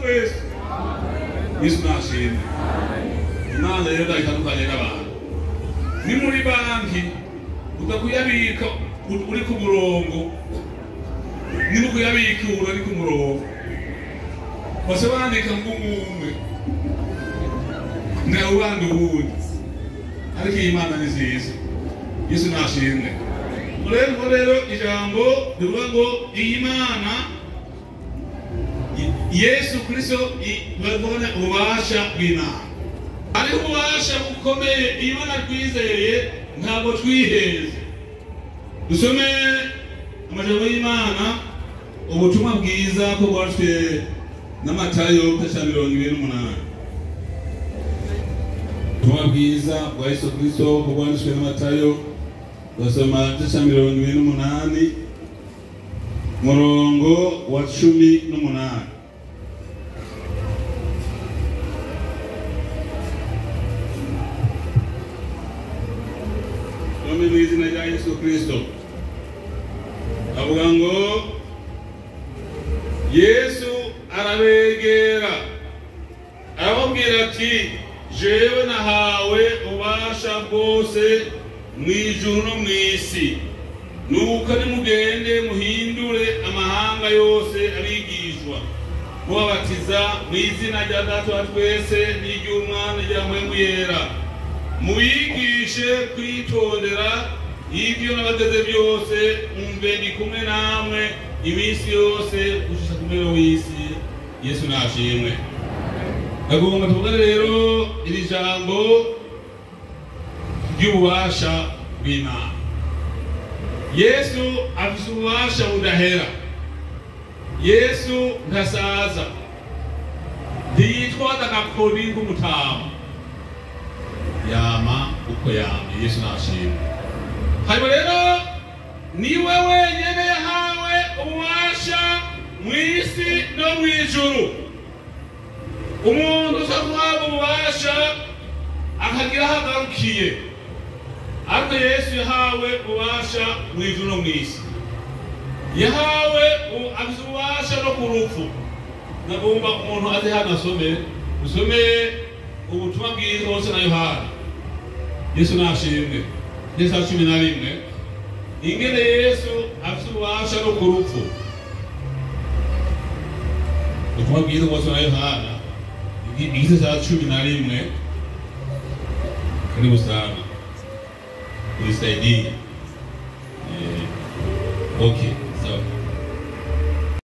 twese. Yesu nashimwe. Imana rero itandukanye n'abantu. Ni muri banki udakuyabika uri ku murongo. Ni mukuyabika uri ku murongo. Bose bandika ngumwe. Na ubandi ubundi. Ariko Imana ni nziza. Yesu nashimwe. Rero ijambo rivuga ngo Imana Yesu Kristo bavuga ububasha bw'Imana. Ari ububasha bukomeye Imana twizeye ntabwo twiheze. Dusome amajambo y'Imana ubutumwa bwiza ko bwashwe na Matayo 28. Ubutumwa bwiza bwa Yesu Kristo ko bwashwe na Matayo basoma 28 murongo wa 18. Mu izina rya Yesu Kristo avuga ngo Yesu arabegera arababwira ati jewe nahawe ubasha bwose mwijuru no mwisi nuko nimugende muhindure amahanga yose abigishwa mubabatiza mu izina rya Data wa twese n'iry'Umwana rya Mpwemu Yera mubigishe kwitondera ibyo nabateze byose umve ndi kumwe namwe iminsi yose gushika ku mpera w'isi. Yesu nashimwe. Agomba tuvuga rero iri jambo ry'ububasha bw'Imana. Yesu afite ububasha budahera. Yesu ntasaza ntiyitwa agakoni k'umutama yama uko yama. Yesu nashimwe. Hanyuma rero niwe wenyene yahawe ububasha mw'isi no mw'ijuru. Umuntu uzaguhabwa ububasha akagira hagarukiye, ariko Yesu yahawe ububasha mw'ijuru no mw'isi. Yahawe afite ububasha no ku rupfu. Nagomba umuntu aze hano usome ubutumwa bwiza bwose na Yohana. Yesu nashimwe. Yesu 11 ingene Yesu afite ububasha no ku rupfu. Ubutumwa bwiza bwose na Yohana igice cya 11 karibu sana ulisaidie. Okay, sawa.